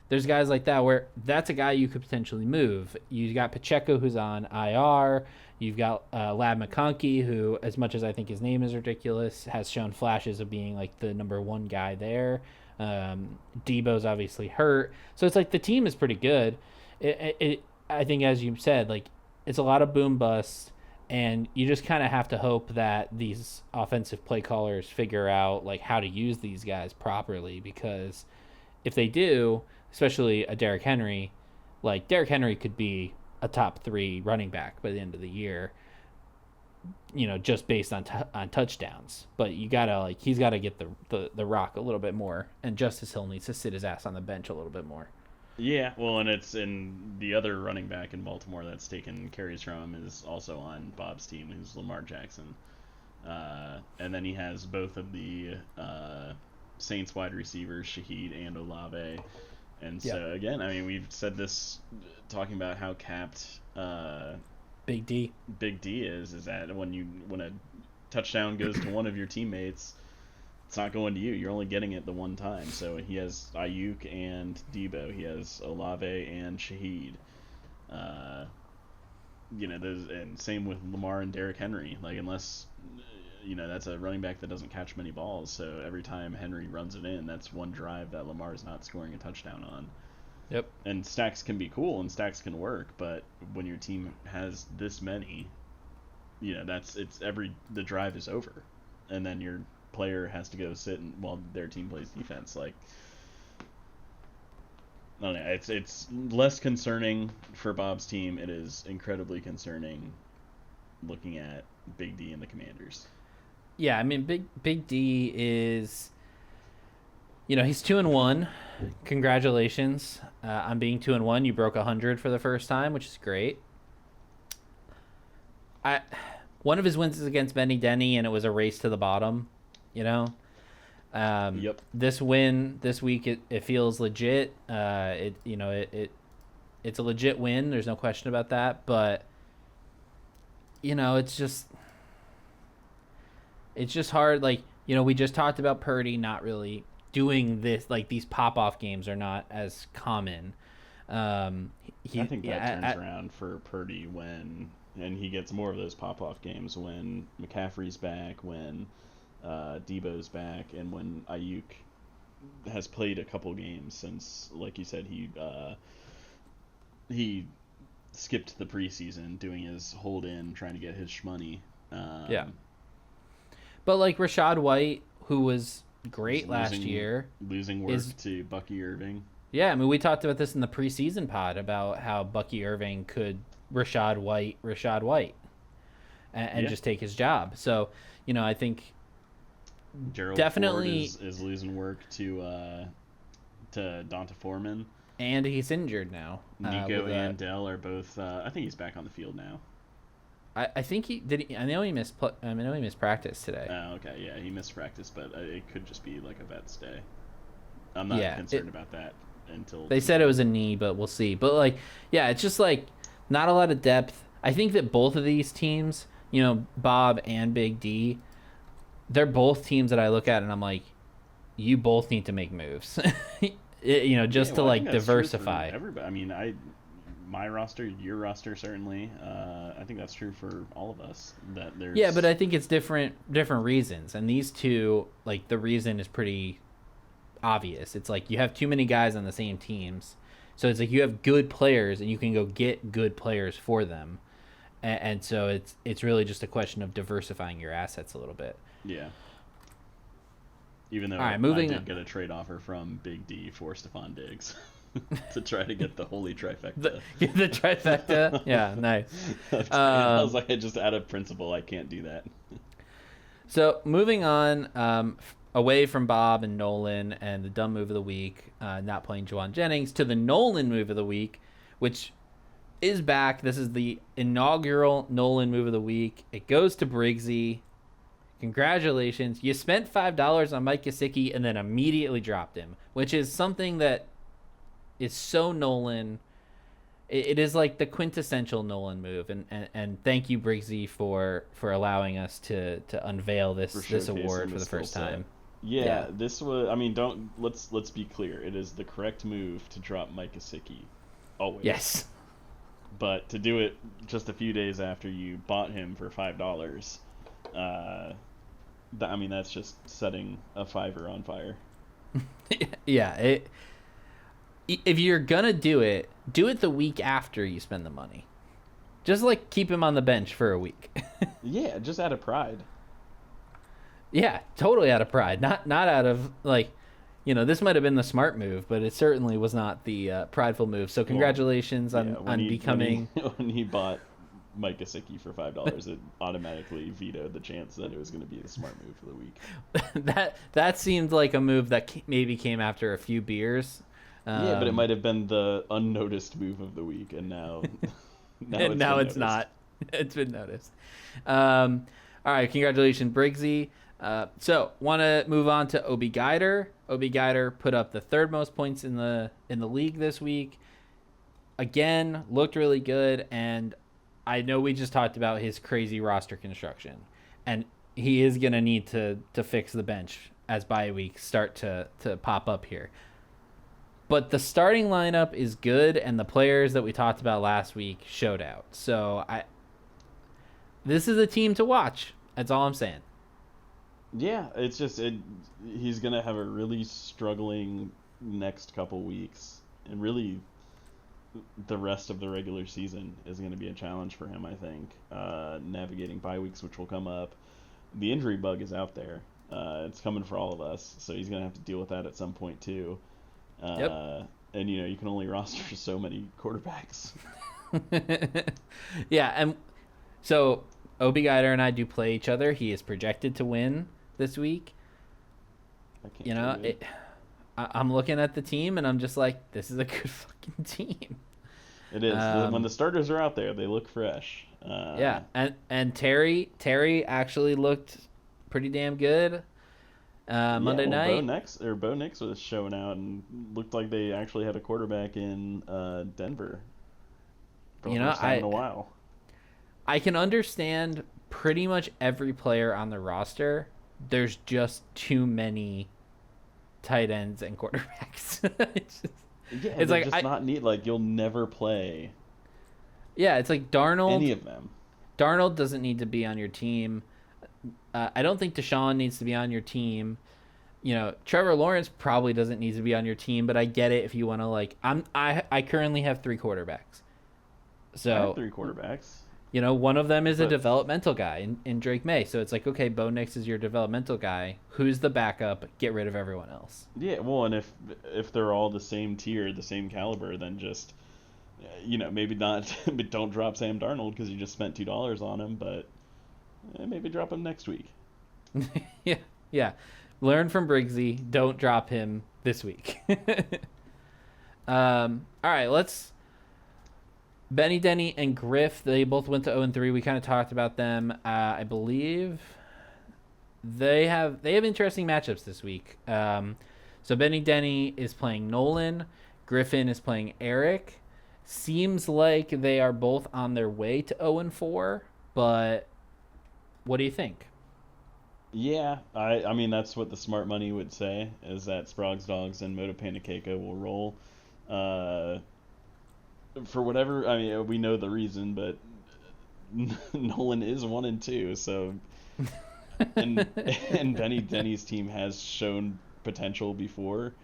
[SPEAKER 3] there's guys like that where that's a guy you could potentially move. You got Pacheco, who's on IR. You've got Lab McConkey, who, as much as I think his name is ridiculous, has shown flashes of being like the number 1 guy there. Debo's obviously hurt. So it's like the team is pretty good. I think, as you said, like it's a lot of boom bust, and you just kind of have to hope that these offensive play callers figure out like how to use these guys properly, because if they do, especially a Derrick Henry, like Derrick Henry could be a top 3 running back by the end of the year, just based on touchdowns. But he's got to get the rock a little bit more, and Justice Hill needs to sit his ass on the bench a little bit more.
[SPEAKER 4] Yeah, well, and it's in the other running back in Baltimore that's taken carries from him is also on Bob's team, who's Lamar Jackson. And then he has both of the Saints wide receivers, Shaheed and Olave. And so, again, I mean, we've said this talking about how capped
[SPEAKER 3] Big D
[SPEAKER 4] is that when a touchdown goes to one of your teammates, it's not going to you. You're only getting it the one time. So he has Ayuk and Debo. He has Olave and Shaheed. And same with Lamar and Derrick Henry. Like, unless that's a running back that doesn't catch many balls, so every time Henry runs it in, that's one drive that Lamar is not scoring a touchdown on.
[SPEAKER 3] Yep. And
[SPEAKER 4] stacks can be cool and stacks can work, but when your team has this many, the drive is over, and then your player has to go sit while their team plays defense. Like, I don't know, it's less concerning for Bob's team. It is incredibly concerning looking at Big D and the Commanders.
[SPEAKER 3] Yeah, I mean, Big D is, he's 2-1. Congratulations on being 2-1. You broke 100 for the first time, which is great. One of his wins is against Benny Denny, and it was a race to the bottom.
[SPEAKER 4] Yep.
[SPEAKER 3] This win this week, it feels legit. It's a legit win. There's no question about that. But it's just hard. Like, we just talked about Purdy not really doing this. Like, these pop-off games are not as common.
[SPEAKER 4] I think that turns around for Purdy and he gets more of those pop-off games when McCaffrey's back, when Debo's back, and when Ayuk has played a couple games since, like you said, he skipped the preseason doing his hold-in, trying to get his shmoney.
[SPEAKER 3] Yeah. But like Rachaad White, who was great last year,
[SPEAKER 4] losing work to Bucky Irving.
[SPEAKER 3] Yeah, I mean, we talked about this in the preseason pod about how Bucky Irving could Rashad White, and just take his job. So, I think
[SPEAKER 4] Gerald
[SPEAKER 3] definitely
[SPEAKER 4] Ford is losing work to Donta Foreman.
[SPEAKER 3] And he's injured now.
[SPEAKER 4] Nico and Dell are both. I think he's back on the field now.
[SPEAKER 3] I think he did. I know he missed. I know he missed practice today.
[SPEAKER 4] Oh, okay, yeah, he missed practice, but it could just be like a vet stay. I'm not concerned about that until
[SPEAKER 3] they said it was a knee, but we'll see. But it's just not a lot of depth. I think that both of these teams, Bob and Big D, they're both teams that I look at and I'm like, you both need to make moves. Just to diversify.
[SPEAKER 4] Everybody. I mean, my roster, your roster, certainly. I think that's true for all of us. That there's.
[SPEAKER 3] Yeah, but I think it's different reasons, and these two, the reason is pretty obvious. It's you have too many guys on the same teams, so it's you have good players, and you can go get good players for them, and so it's really just a question of diversifying your assets a little bit.
[SPEAKER 4] Yeah. Even though I did get a trade offer from Big D for Stephon Diggs to try to get the holy trifecta.
[SPEAKER 3] The trifecta? Yeah, nice.
[SPEAKER 4] I was just out of principle, I can't do that.
[SPEAKER 3] So moving on, away from Bob and Nolan and the dumb move of the week, not playing Juwan Jennings, to the Nolan move of the week, which is back. This is the inaugural Nolan move of the week. It goes to Briggsy. Congratulations. You spent $5 on Mike Gesicki and then immediately dropped him, which is something that is so Nolan. It is the quintessential Nolan move. And thank you, Briggsy, for allowing us to unveil this award for the first time.
[SPEAKER 4] Yeah, this was, let's be clear. It is the correct move to drop Mike Gesicki. Always.
[SPEAKER 3] Yes.
[SPEAKER 4] But to do it just a few days after you bought him for $5, that's just setting a fiver on fire.
[SPEAKER 3] Yeah, if you're gonna do it the week after you spend the money. Just keep him on the bench for a week.
[SPEAKER 4] Yeah, just out of pride.
[SPEAKER 3] Yeah, totally out of pride. Not out of this might have been the smart move, but it certainly was not the prideful move. So congratulations on becoming.
[SPEAKER 4] When he bought Mike Gesicki for $5, it automatically vetoed the chance that it was going to be the smart move for the week.
[SPEAKER 3] that seemed like a move that maybe came after a few beers.
[SPEAKER 4] Yeah, but it might have been the unnoticed move of the week, and now
[SPEAKER 3] it's not. It's been noticed. All right, congratulations, Briggsy. So want to move on to BGuider. BGuider put up the third most points in the league this week. Again, looked really good, and I know we just talked about his crazy roster construction, and he is going to need to fix the bench as bye weeks start to pop up here. But the starting lineup is good, and the players that we talked about last week showed out. So this is a team to watch. That's all I'm saying.
[SPEAKER 4] Yeah, it's just he's going to have a really struggling next couple weeks, and really the rest of the regular season is going to be a challenge for him, I think. Navigating bye weeks, which will come up. The injury bug is out there. It's coming for all of us, so he's going to have to deal with that at some point too.
[SPEAKER 3] Yep.
[SPEAKER 4] And you can only roster so many quarterbacks.
[SPEAKER 3] Yeah, and so BGuider and I do play each other. He is projected to win this week.
[SPEAKER 4] I can't
[SPEAKER 3] I'm looking at the team and I'm just like, this is a good fucking team.
[SPEAKER 4] It is. When the starters are out there, they look fresh.
[SPEAKER 3] Yeah, and Terry actually looked pretty damn good Monday night.
[SPEAKER 4] Bo Nix was showing out and looked like they actually had a quarterback in Denver. For the first time in a while.
[SPEAKER 3] I can understand pretty much every player on the roster. There's just too many tight ends and quarterbacks.
[SPEAKER 4] It's like not neat. You'll never play.
[SPEAKER 3] Yeah, it's like Darnold.
[SPEAKER 4] Any of them.
[SPEAKER 3] Darnold doesn't need to be on your team. I don't think Deshaun needs to be on your team. Trevor Lawrence probably doesn't need to be on your team, but I get it if you want to I currently have 3 quarterbacks. So
[SPEAKER 4] I have 3 quarterbacks.
[SPEAKER 3] One of them is a developmental guy in Drake May. So it's like, okay, Bo Nix is your developmental guy. Who's the backup? Get rid of everyone else.
[SPEAKER 4] Yeah, well, and if they're all the same tier, the same caliber, then just, maybe not, don't drop Sam Darnold because you just spent $2 on him, but maybe drop him next week.
[SPEAKER 3] Yeah. Learn from Briggsy. Don't drop him this week. All right, Benny Denny and Griff, they both went to 0-3. We kind of talked about them. I believe they have interesting matchups this week. So Benny Denny is playing Nolan. Griffin is playing Eric. Seems like they are both on their way to 0-4, but what do you think?
[SPEAKER 4] Yeah, I mean that's what the smart money would say, is that Sprague's Dogs and Moto Panda Keiko will roll. For whatever, I mean, we know the reason, but Nolan is 1-2, so and Benny Denny's team has shown potential before.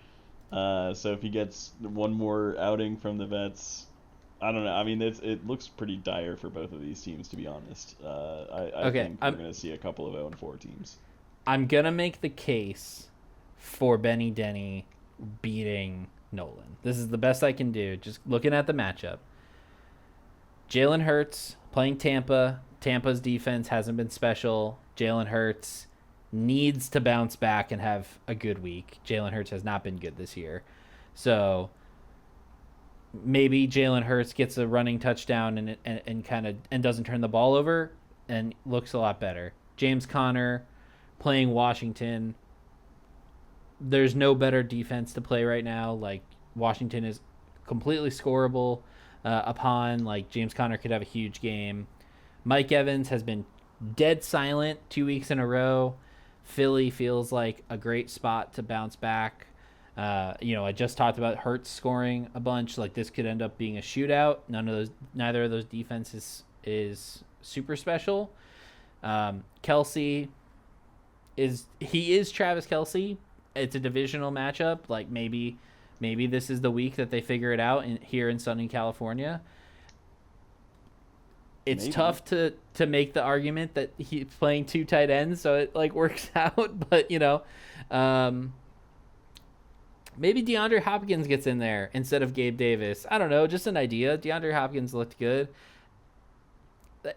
[SPEAKER 4] So if he gets one more outing from the vets, I don't know. I mean, it looks pretty dire for both of these teams, to be honest. I think we're going to see a couple of 0-4 teams.
[SPEAKER 3] I'm going to make the case for Benny Denny beating Nolan. This is the best I can do, just looking at the matchup. Jalen Hurts playing Tampa. Tampa's defense hasn't been special. Jalen Hurts needs to bounce back and have a good week. Jalen Hurts has not been good this year. So maybe Jalen Hurts gets a running touchdown and doesn't turn the ball over and looks a lot better. James Conner playing Washington. There's no better defense to play right now. Like, Washington is completely scorable upon. Like, James Conner could have a huge game. Mike Evans has been dead silent 2 weeks in a row. Philly feels like a great spot to bounce back. I just talked about Hurts scoring a bunch. Like, this could end up being a shootout. Neither of those defenses is super special. Kelsey is Travis Kelsey. It's a divisional matchup. Like, maybe this is the week that they figure it out here in sunny California. It's tough to make the argument that he's playing two tight ends, so it like works out. But maybe DeAndre Hopkins gets in there instead of Gabe Davis. I don't know, just an idea. DeAndre Hopkins looked good.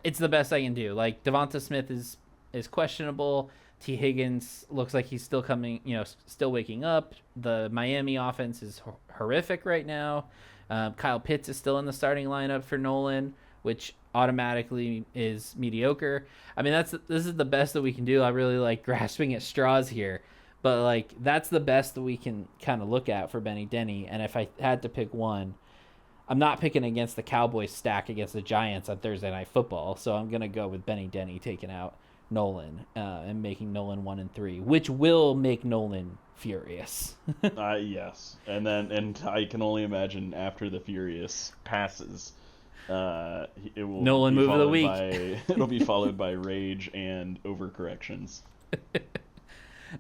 [SPEAKER 3] It's the best I can do. Like, Devonta Smith is questionable. T. Higgins looks like he's still coming, still waking up. The Miami offense is horrific right now. Kyle Pitts is still in the starting lineup for Nolan, which automatically is mediocre. I mean, this is the best that we can do. I really like grasping at straws here, but like, that's the best that we can kind of look at for Benny Denny. And if I had to pick one, I'm not picking against the Cowboys stack against the Giants on Thursday Night Football, so I'm gonna go with Benny Denny taking out Nolan and making Nolan 1-3, which will make Nolan furious.
[SPEAKER 4] Yes, and I can only imagine after the furious passes, it will
[SPEAKER 3] Nolan move of the week.
[SPEAKER 4] It'll be followed by rage and overcorrections.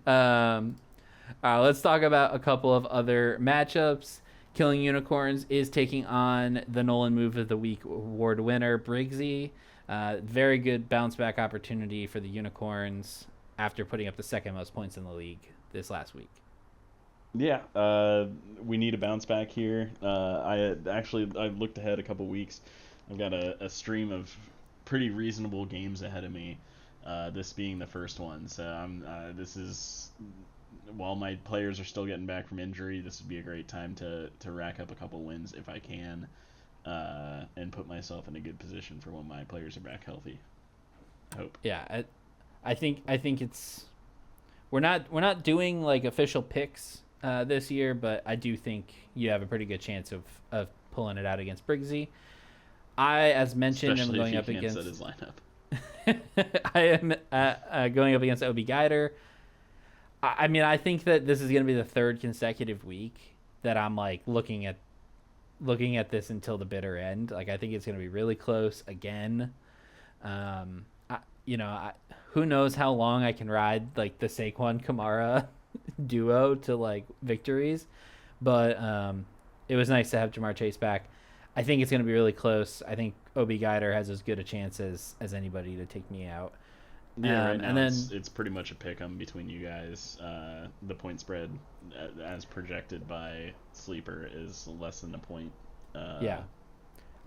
[SPEAKER 3] Let's talk about a couple of other matchups. Killing Unicorns is taking on the Nolan Move of the Week award winner, Briggsy. Very good bounce back opportunity for the Unicorns after putting up the second most points in the league this last week.
[SPEAKER 4] Yeah, we need a bounce back here. I looked ahead a couple weeks. I've got a stream of pretty reasonable games ahead of me. This being the first one, so this is, while my players are still getting back from injury, this would be a great time to rack up a couple wins if I can. And put myself in a good position for when my players are back healthy. I hope.
[SPEAKER 3] Yeah, I think it's we're not doing like official picks this year, but I do think you have a pretty good chance of pulling it out against Briggsy. I, as mentioned, am going up against
[SPEAKER 4] his lineup.
[SPEAKER 3] I am going up against BGuider. I mean, I think that this is going to be the third consecutive week that I'm like looking at this until the bitter end. Like, I think it's going to be really close again. Who knows how long I can ride like the Saquon Kamara duo to like victories, but it was nice to have Jamar Chase back. I think it's going to be really close. I think BGuider has as good a chance as anybody to take me out.
[SPEAKER 4] Yeah, right now and then it's pretty much a pick 'em between you guys. The point spread, as projected by Sleeper, is less than a point.
[SPEAKER 3] Yeah.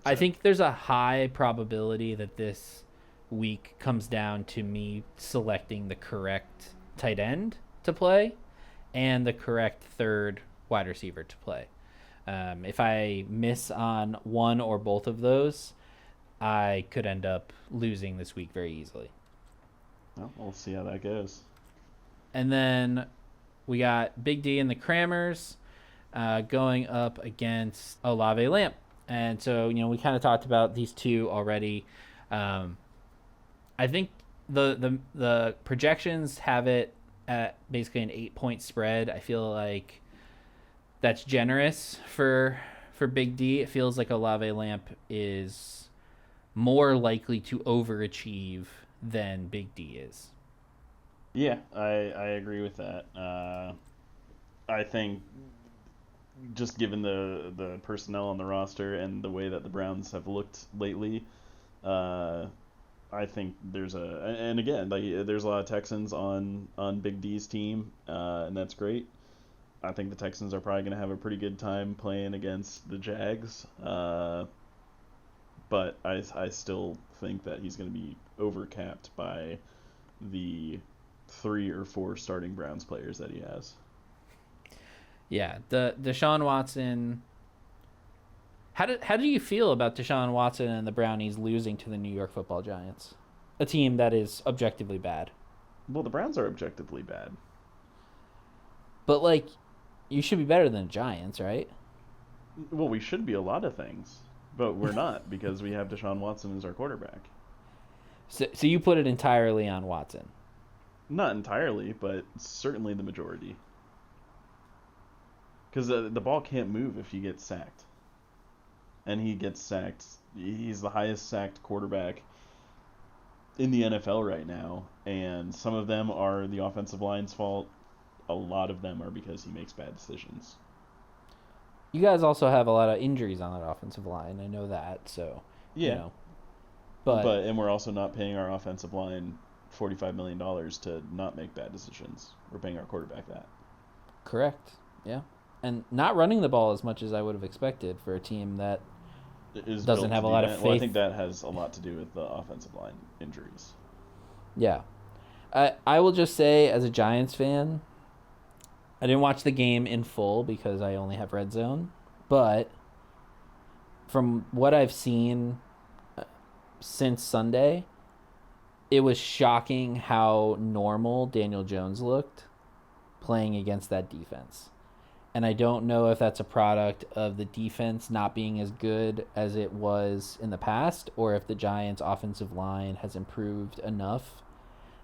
[SPEAKER 3] I think there's a high probability that this week comes down to me selecting the correct tight end to play and the correct third wide receiver to play. If I miss on one or both of those, I could end up losing this week very easily.
[SPEAKER 4] Well, we'll see how that goes.
[SPEAKER 3] And then we got Big D and the Crammers going up against Olave Lamp. And so, we kind of talked about these two already. I think the projections have it at basically an 8-point spread. I feel like that's generous for Big D. It feels like Olave Lamp is more likely to overachieve than Big D is.
[SPEAKER 4] Yeah, I agree with that. I think just given the personnel on the roster and the way that the Browns have looked lately, I think there's a lot of Texans on Big D's team, and that's great. I think the Texans are probably going to have a pretty good time playing against the Jags, but I still think that he's going to be overcapped by the 3 or 4 starting Browns players that he has.
[SPEAKER 3] Yeah, the Deshaun Watson. How do you feel about Deshaun Watson and the Brownies losing to the New York Football Giants, a team that is objectively bad?
[SPEAKER 4] Well, the Browns are objectively bad,
[SPEAKER 3] but you should be better than the Giants, right?
[SPEAKER 4] Well, we should be a lot of things, but we're not because we have Deshaun Watson as our quarterback.
[SPEAKER 3] So you put it entirely on Watson?
[SPEAKER 4] Not entirely, but certainly the majority. Because the ball can't move if he gets sacked. And he gets sacked. He's the highest sacked quarterback in the NFL right now. And some of them are the offensive line's fault. A lot of them are because he makes bad decisions.
[SPEAKER 3] You guys also have a lot of injuries on that offensive line. I know that. So,
[SPEAKER 4] yeah. But we're also not paying our offensive line $45 million to not make bad decisions. We're paying our quarterback that.
[SPEAKER 3] Correct. Yeah. And not running the ball as much as I would have expected for a team that doesn't have a lot of faith.
[SPEAKER 4] Well, I think that has a lot to do with the offensive line injuries.
[SPEAKER 3] Yeah. I will just say, as a Giants fan, I didn't watch the game in full because I only have Red Zone. But from what I've seen since Sunday, it was shocking how normal Daniel Jones looked playing against that defense. And I don't know if that's a product of the defense not being as good as it was in the past, or if the Giants' offensive line has improved enough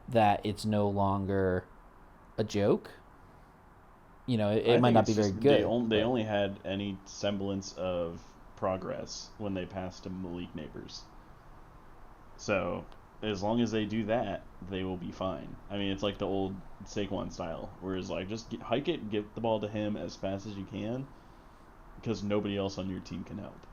[SPEAKER 3] that it's no longer a joke. It might not be very good.
[SPEAKER 4] They only had any semblance of progress when they passed to Malik Neighbors. So as long as they do that, they will be fine. I mean, it's like the old Saquon style, where it's just hike it, get the ball to him as fast as you can, because nobody else on your team can help.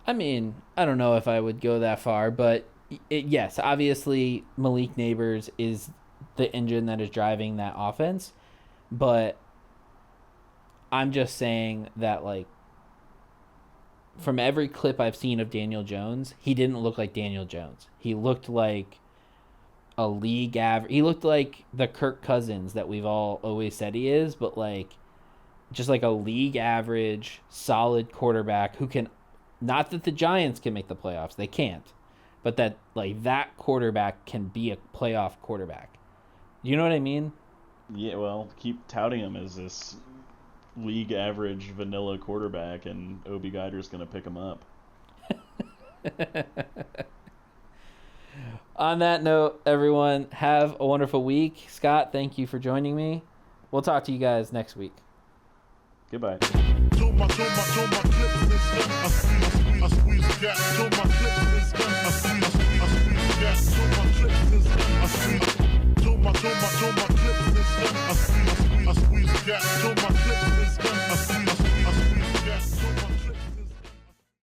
[SPEAKER 3] I mean, I don't know if I would go that far, but yes, obviously Malik Neighbors is the engine that is driving that offense, but I'm just saying that, from every clip I've seen of Daniel Jones, he didn't look like Daniel Jones. He looked like a league average. He looked like the Kirk Cousins that we've all always said he is, but just like a league average, solid quarterback who can, not that the Giants can make the playoffs, they can't, but that that quarterback can be a playoff quarterback. You know what I mean?
[SPEAKER 4] Yeah, well, keep touting him as this league average vanilla quarterback, and BGuider's going to pick him up.
[SPEAKER 3] On that note, everyone, have a wonderful week. Scott, thank you for joining me. We'll talk to you guys next week.
[SPEAKER 4] Goodbye.